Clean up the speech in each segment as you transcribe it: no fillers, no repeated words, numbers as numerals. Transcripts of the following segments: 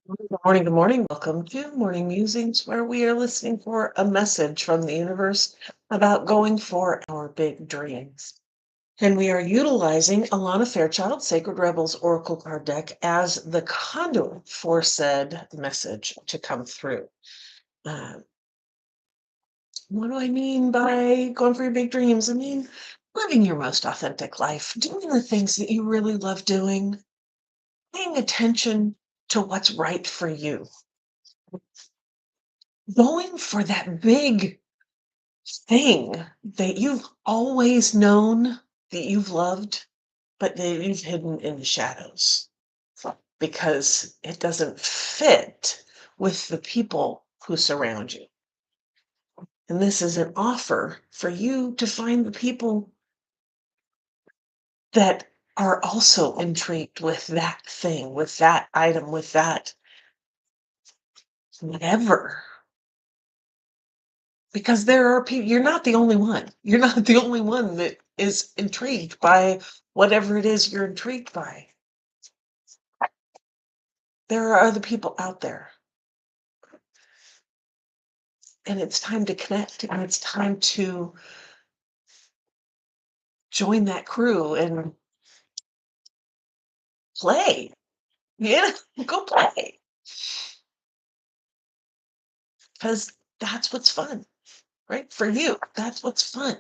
Good morning. Good morning. Welcome to Morning Musings, where we are listening for a message from the universe about going for our big dreams. And we are utilizing Alana Fairchild, Sacred Rebels Oracle card deck, as the conduit for said message to come through. Uh, what do I mean by going for your big dreams? I mean, living your most authentic life, doing the things that you really love doing, paying attention to what's right for you, going for that big thing that you've always known that you've loved, but that you've hidden in the shadows because it doesn't fit with the people who surround you. And this is an offer for you to find the people that are also intrigued with that thing, with that item, with that whatever. Because there are people, you're not the only one. You're not the only one that is intrigued by whatever it is you're intrigued by. There are other people out there. And it's time to connect and it's time to join that crew and play. Yeah, go play. Because that's what's fun, right? For you, that's what's fun.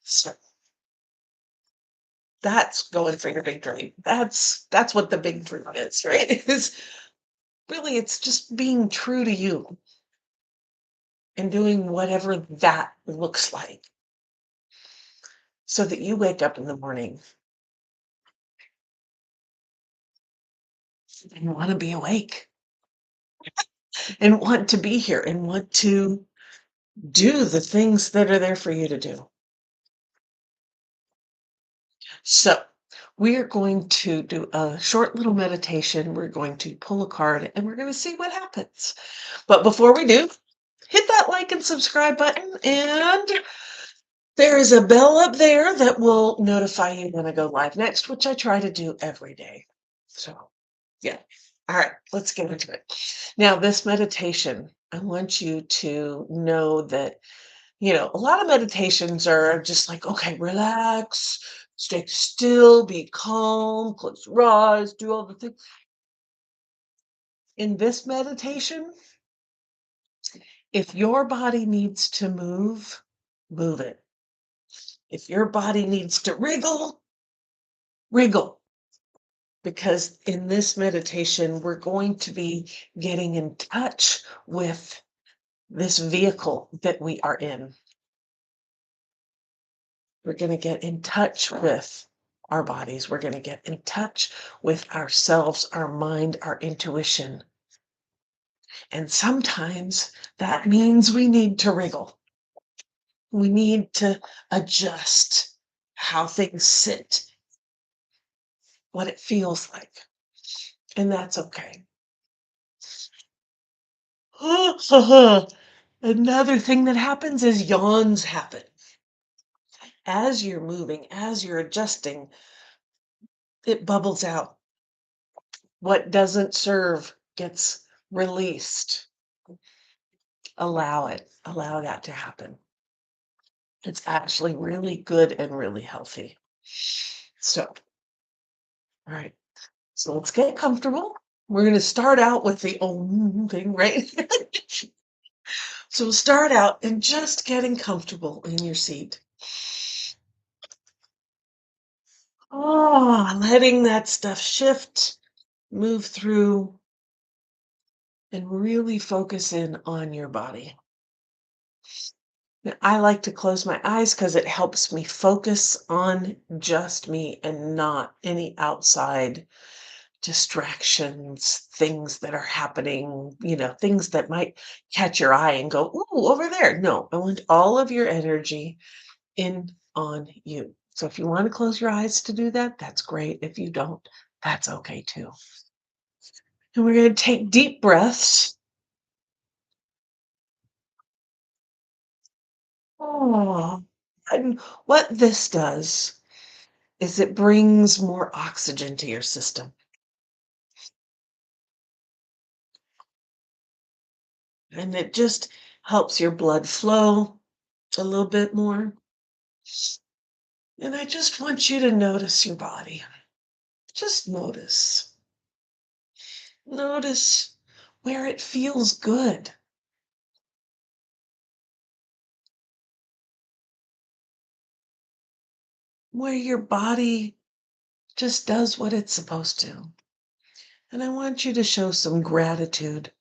So that's going for your big dream. That's what the big dream is, right? Is really it's just being true to you and doing whatever that looks like so that you wake up in the morning and want to be awake and want to be here and want to do the things that are there for you to do. So, we're going to do a short little meditation. We're going to pull a card and we're going to see what happens. But before we do, hit that like and subscribe button. And there is a bell up there that will notify you when I go live next, which I try to do every day. So, yeah. All right, let's get into it. Now, this meditation, I want you to know that, a lot of meditations are just like, okay, relax, stay still, be calm, close your eyes, do all the things. In this meditation, if your body needs to move, move it. If your body needs to wriggle, wriggle. Because in this meditation, we're going to be getting in touch with this vehicle that we are in. We're going to get in touch with our bodies. We're going to get in touch with ourselves, our mind, our intuition. And sometimes that means we need to wriggle. We need to adjust how things sit, what it feels like. And that's okay. Another thing that happens is yawns happen. As you're moving, as you're adjusting, it bubbles out. What doesn't serve gets released. Allow it. Allow that to happen. It's actually really good and really healthy. So, all right. So let's get comfortable. We're going to start out with the thing, right? So we'll start out in just getting comfortable in your seat. Oh, letting that stuff shift, move through, and really focus in on your body. Now, I like to close my eyes because it helps me focus on just me and not any outside distractions, things that are happening, things that might catch your eye and go, ooh, over there. No, I want all of your energy in on you. So if you want to close your eyes to do that, that's great. If you don't, that's okay too. And we're going to take deep breaths. Oh, and what this does is it brings more oxygen to your system. And it just helps your blood flow a little bit more. And I just want you to notice your body. Just notice. Notice where it feels good, where your body just does what it's supposed to. And I want you to show some gratitude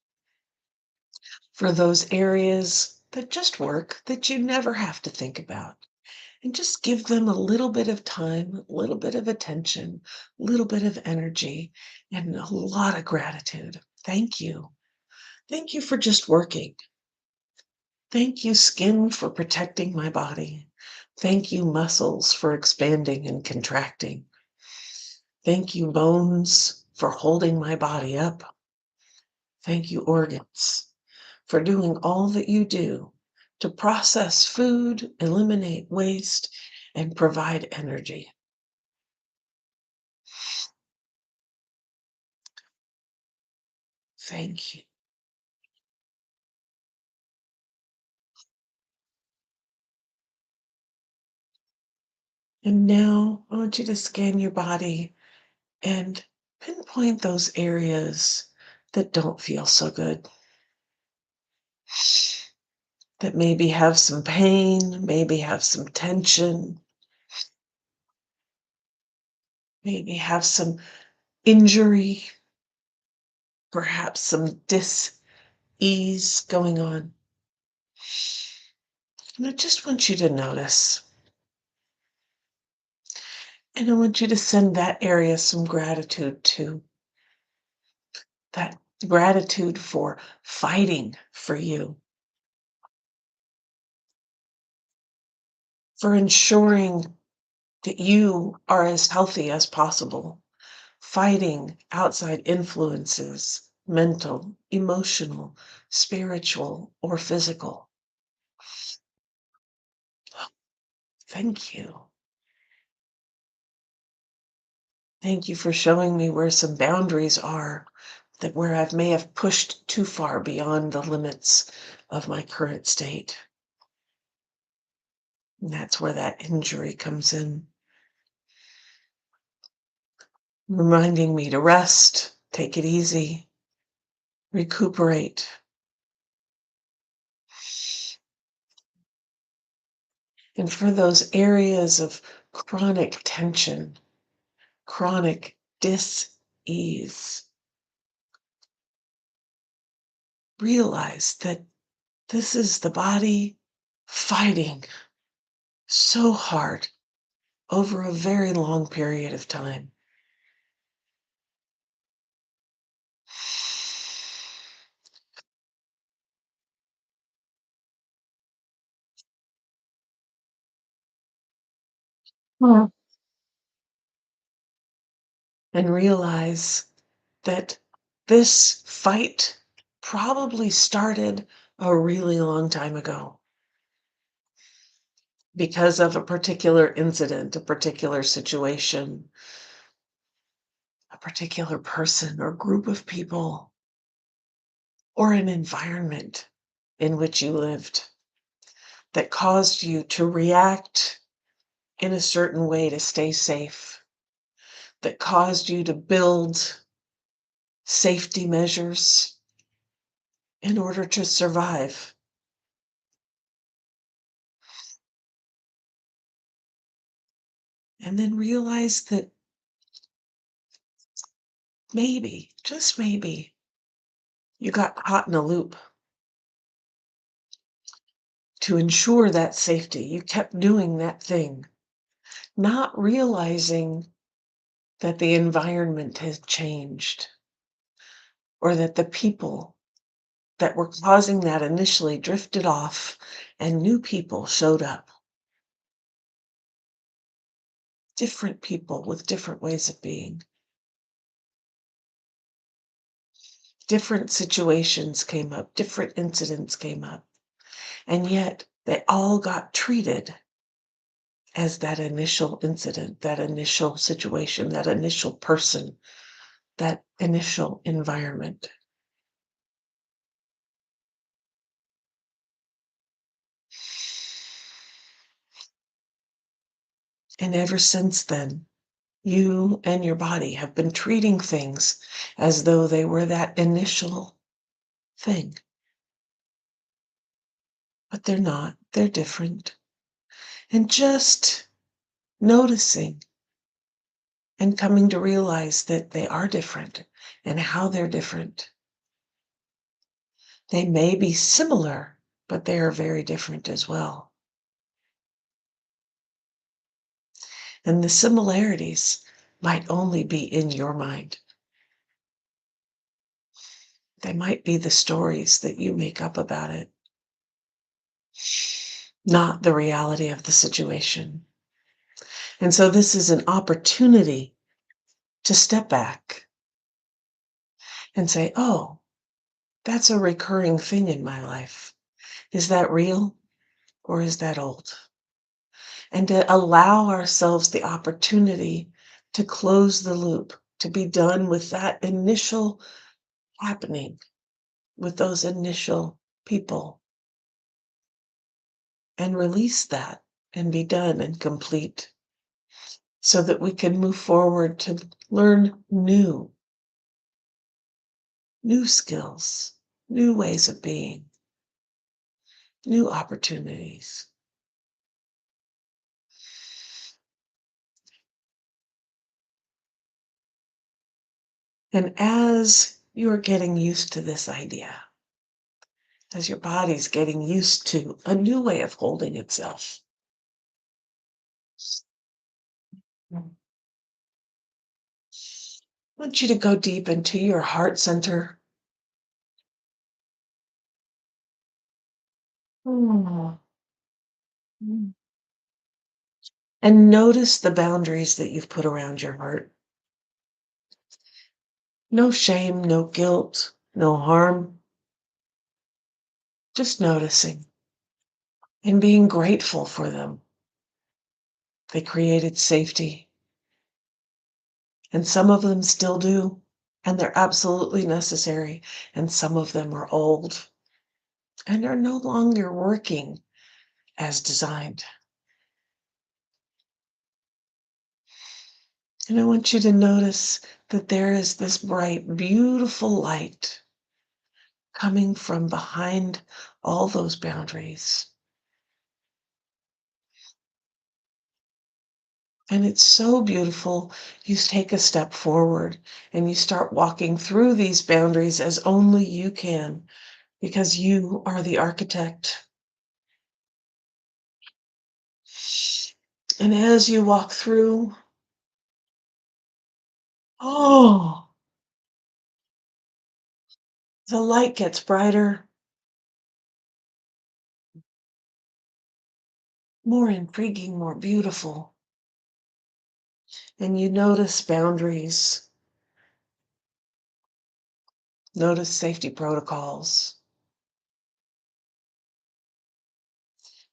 for those areas that just work, that you never have to think about. And just give them a little bit of time, a little bit of attention, a little bit of energy, and a lot of gratitude. Thank you. Thank you for just working. Thank you, skin, for protecting my body. Thank you, muscles, for expanding and contracting. Thank you, bones, for holding my body up. Thank you, organs, for doing all that you do to process food, eliminate waste, and provide energy. Thank you. And now I want you to scan your body and pinpoint those areas that don't feel so good, that maybe have some pain, maybe have some tension, maybe have some injury, perhaps some dis-ease going on. And I just want you to notice. And I want you to send that area some gratitude too. That gratitude for fighting for you, for ensuring that you are as healthy as possible, fighting outside influences, mental, emotional, spiritual, or physical. Thank you. Thank you for showing me where some boundaries are, that where I may have pushed too far beyond the limits of my current state. And that's where that injury comes in, reminding me to rest, take it easy, recuperate. And for those areas of chronic tension, chronic dis-ease, realize that this is the body fighting so hard over a very long period of time. Hmm. And realize that this fight probably started a really long time ago because of a particular incident, a particular situation, a particular person or group of people, or an environment in which you lived that caused you to react in a certain way to stay safe, that caused you to build safety measures in order to survive. And then realize that maybe, just maybe, you got caught in a loop to ensure that safety. You kept doing that thing, not realizing that the environment has changed or that the people that were causing that initially drifted off and new people showed up. Different people with different ways of being. Different situations came up, different incidents came up, and yet they all got treated as that initial incident, that initial situation, that initial person, that initial environment. And ever since then, you and your body have been treating things as though they were that initial thing. But they're not, they're different. And just noticing and coming to realize that they are different and how they're different. They may be similar, but they are very different as well. And the similarities might only be in your mind. They might be the stories that you make up about it, not the reality of the situation. And so this is an opportunity to step back and say, oh, that's a recurring thing in my life. Is that real or is that old? And to allow ourselves the opportunity to close the loop, to be done with that initial happening, with those initial people, and release that and be done and complete so that we can move forward to learn new skills, new ways of being, new opportunities. And as you are getting used to this idea, as your body's getting used to a new way of holding itself, I want you to go deep into your heart center. Mm. And notice the boundaries that you've put around your heart. No shame, no guilt, no harm. Just noticing and being grateful for them. They created safety, and some of them still do, and they're absolutely necessary, and some of them are old and are no longer working as designed. And I want you to notice that there is this bright, beautiful light coming from behind all those boundaries. And it's so beautiful. You take a step forward and you start walking through these boundaries as only you can, because you are the architect. And as you walk through, oh, the light gets brighter, more intriguing, more beautiful. And you notice boundaries, notice safety protocols.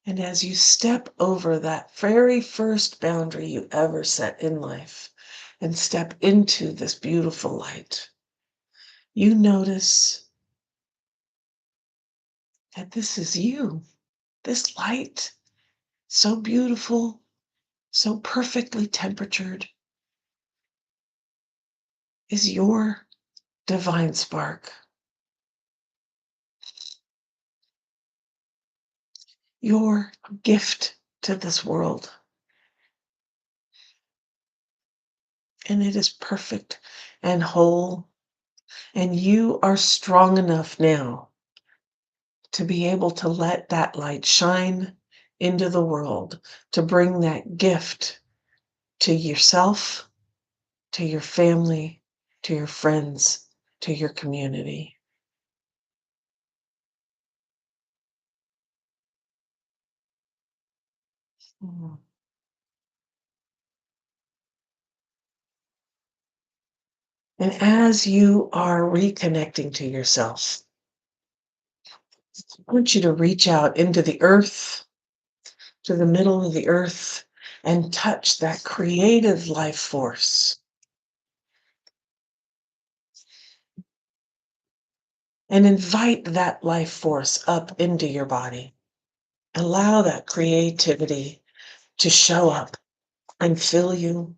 And as you step over that very first boundary you ever set in life and step into this beautiful light, you notice that this is you. This light, so beautiful, so perfectly temperatured, is your divine spark, your gift to this world. And it is perfect and whole. And you are strong enough now to be able to let that light shine into the world, to bring that gift to yourself, to your family, to your friends, to your community. Mm. And as you are reconnecting to yourself, I want you to reach out into the earth, to the middle of the earth, and touch that creative life force. And invite that life force up into your body. Allow that creativity to show up and fill you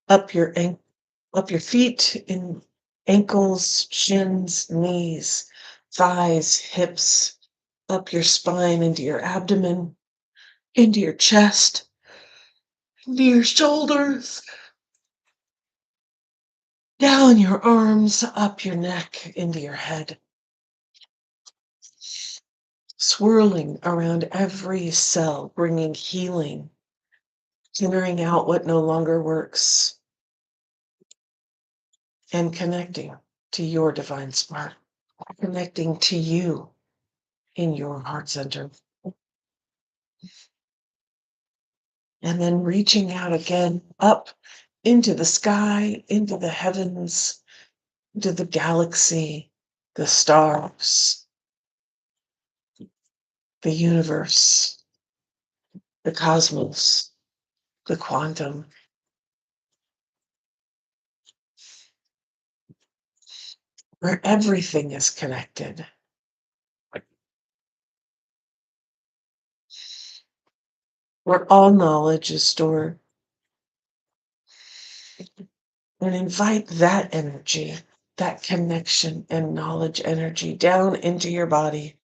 up up your feet in ankles, shins, knees, thighs, hips, up your spine into your abdomen, into your chest, into your shoulders, down your arms, up your neck, into your head, swirling around every cell, bringing healing, clearing out what no longer works, and connecting to your divine spark, connecting to you in your heart center. And then reaching out again up into the sky, into the heavens, into the galaxy, the stars, the universe, the cosmos, the quantum, where everything is connected, where all knowledge is stored. And invite that energy, that connection and knowledge energy down into your body,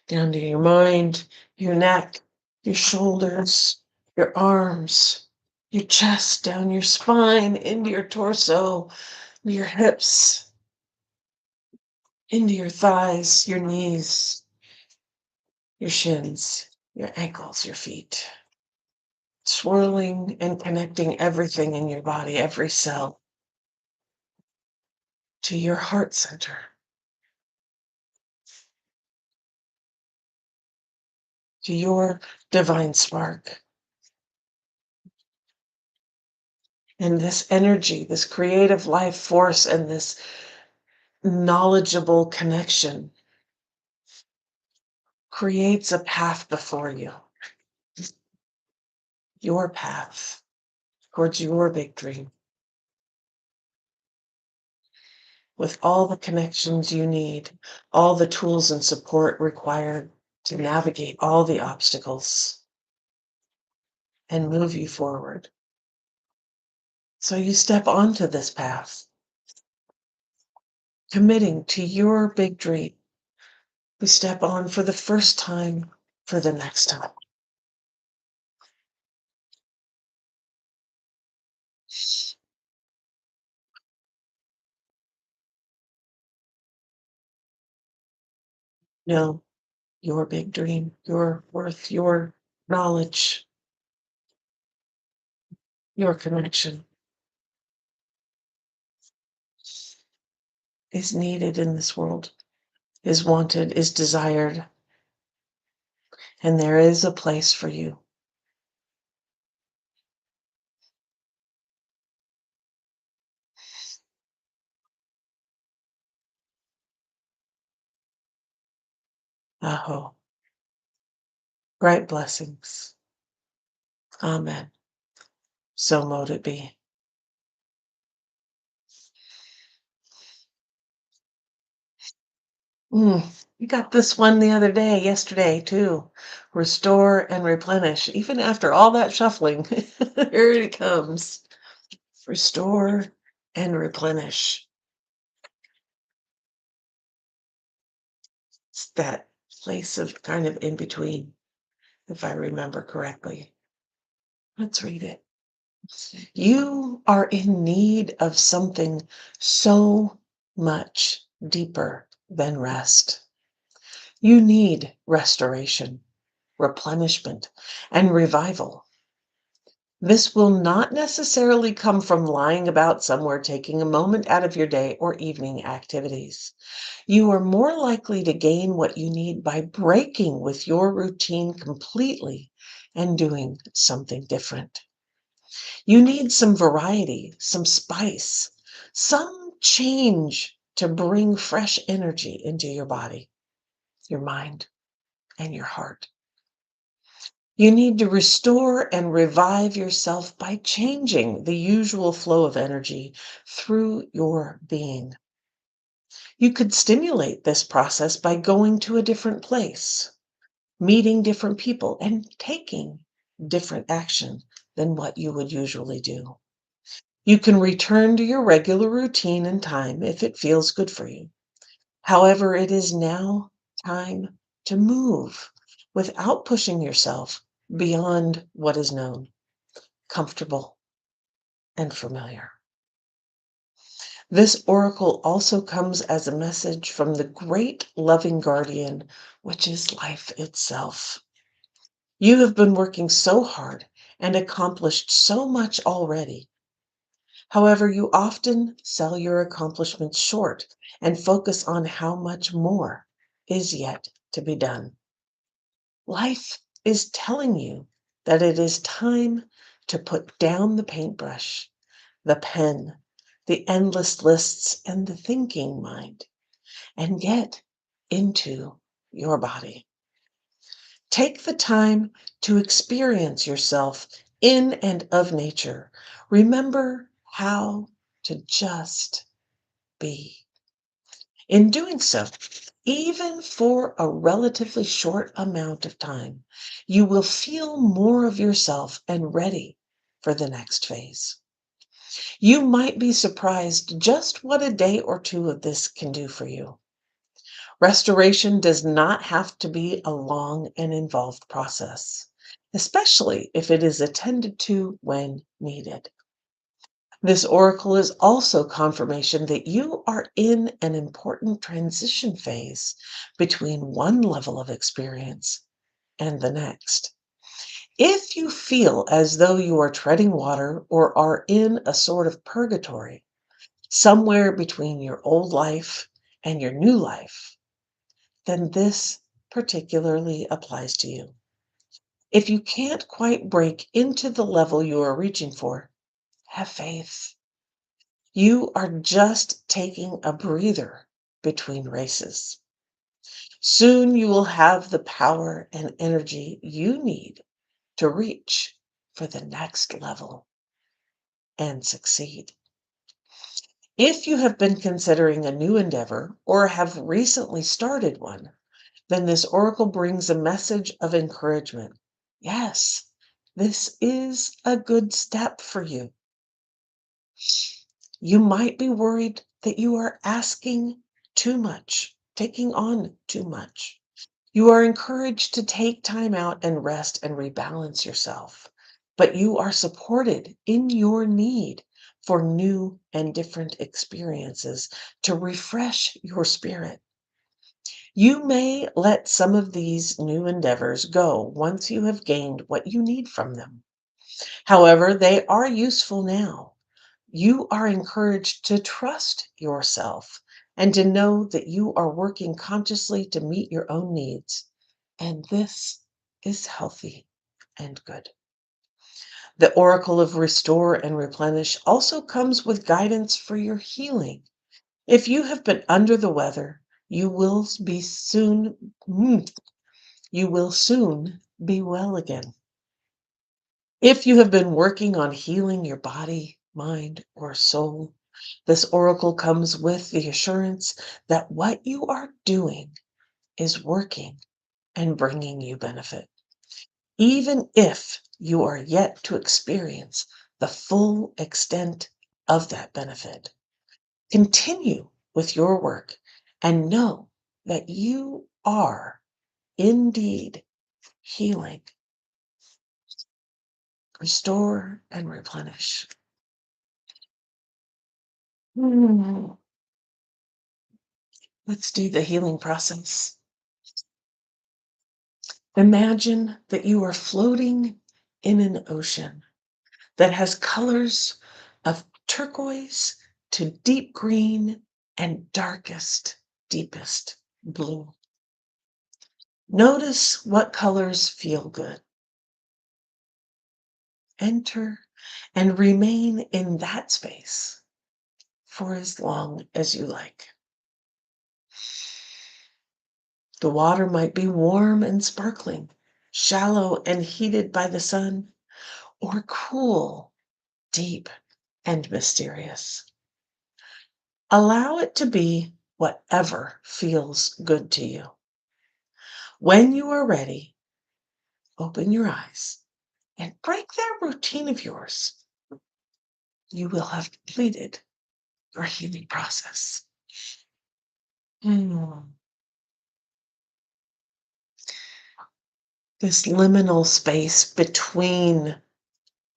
down to your mind, your neck, your shoulders, your arms, your chest, down your spine, into your torso, your hips, into your thighs, your knees, your shins, your ankles, your feet, swirling and connecting everything in your body, every cell, to your heart center, to your divine spark. And this energy, this creative life force, and this knowledgeable connection creates a path before you, your path towards your big dream, with all the connections you need, all the tools and support required to navigate all the obstacles and move you forward. So you step onto this path, committing to your big dream. We step on for the first time, for the next time. Know your big dream, your worth, your knowledge, your connection is needed in this world, is wanted, is desired, and there is a place for you. Aho. Bright blessings. Amen. So mote it be. You got this one the other day, yesterday, too. Restore and replenish. Even after all that shuffling, here it comes. Restore and replenish. It's that place of kind of in between, if I remember correctly. Let's read it. You are in need of something so much deeper than rest. You need restoration, replenishment, and revival. This will not necessarily come from lying about somewhere, taking a moment out of your day, or evening activities. You are more likely to gain what you need by breaking with your routine completely and doing something different. You need some variety, some spice, some change to bring fresh energy into your body, your mind, and your heart. You need to restore and revive yourself by changing the usual flow of energy through your being. You could stimulate this process by going to a different place, meeting different people, and taking different action than what you would usually do. You can return to your regular routine and time if it feels good for you. However, it is now time to move without pushing yourself beyond what is known, comfortable, and familiar. This oracle also comes as a message from the great loving guardian, which is life itself. You have been working so hard and accomplished so much already. However, you often sell your accomplishments short and focus on how much more is yet to be done. Life is telling you that it is time to put down the paintbrush, the pen, the endless lists, and the thinking mind, and get into your body. Take the time to experience yourself in and of nature. Remember how to just be. In doing so, even for a relatively short amount of time, you will feel more of yourself and ready for the next phase. You might be surprised just what a day or two of this can do for you. Restoration does not have to be a long and involved process, especially if it is attended to when needed. This oracle is also confirmation that you are in an important transition phase between one level of experience and the next. If you feel as though you are treading water or are in a sort of purgatory, somewhere between your old life and your new life, then this particularly applies to you. If you can't quite break into the level you are reaching for, have faith. You are just taking a breather between races. Soon you will have the power and energy you need to reach for the next level and succeed. If you have been considering a new endeavor or have recently started one, then this oracle brings a message of encouragement. Yes, this is a good step for you. You might be worried that you are asking too much, taking on too much. You are encouraged to take time out and rest and rebalance yourself, but you are supported in your need for new and different experiences to refresh your spirit. You may let some of these new endeavors go once you have gained what you need from them. However, they are useful now. You are encouraged to trust yourself and to know that you are working consciously to meet your own needs. And this is healthy and good. The Oracle of Restore and Replenish also comes with guidance for your healing. If you have been under the weather, you will soon be well again. If you have been working on healing your body, mind, or soul, this oracle comes with the assurance that what you are doing is working and bringing you benefit, even if you are yet to experience the full extent of that benefit. Continue with your work and know that you are indeed healing. Restore and replenish. Hmm. Let's do the healing process. Imagine that you are floating in an ocean that has colors of turquoise to deep green and darkest, deepest blue. Notice what colors feel good. Enter and remain in that space for as long as you like. The water might be warm and sparkling, shallow and heated by the sun, or cool, deep, and mysterious. Allow it to be whatever feels good to you. When you are ready, open your eyes and break that routine of yours. You will have completed your healing process. Mm. This liminal space between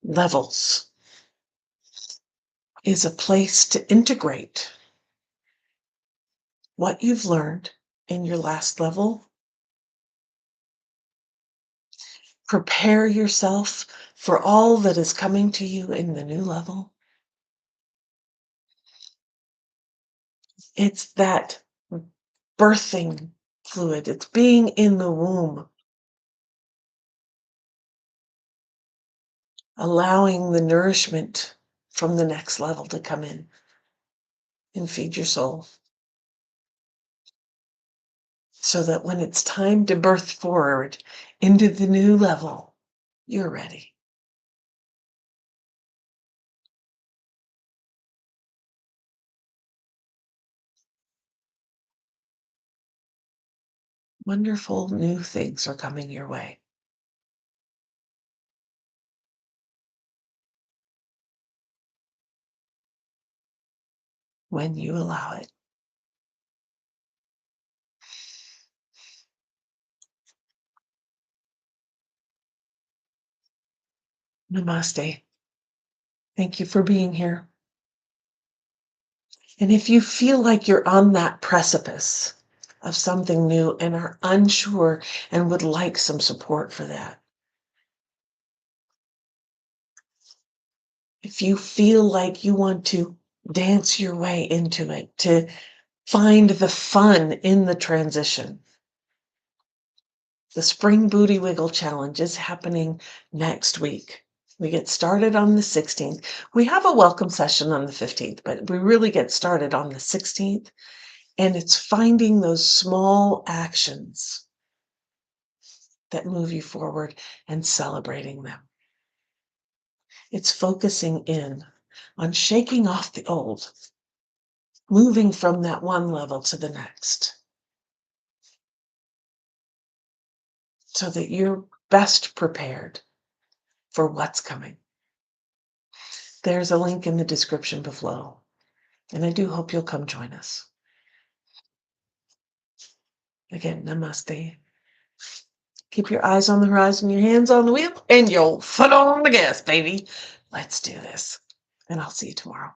levels is a place to integrate what you've learned in your last level. Prepare yourself for all that is coming to you in the new level. It's that birthing fluid, it's being in the womb, allowing the nourishment from the next level to come in and feed your soul. So that when it's time to birth forward into the new level, you're ready. Wonderful new things are coming your way. When you allow it. Namaste. Thank you for being here. And if you feel like you're on that precipice of something new and are unsure and would like some support for that, if you feel like you want to dance your way into it, to find the fun in the transition, the Spring Booty Wiggle Challenge is happening next week. We get started on the 16th. We have a welcome session on the 15th, but we really get started on the 16th. And it's finding those small actions that move you forward and celebrating them. It's focusing in on shaking off the old, moving from that one level to the next, so that you're best prepared for what's coming. There's a link in the description below, and I do hope you'll come join us. Again, namaste. Keep your eyes on the horizon, your hands on the wheel, and your foot on the gas, baby. Let's do this. And I'll see you tomorrow.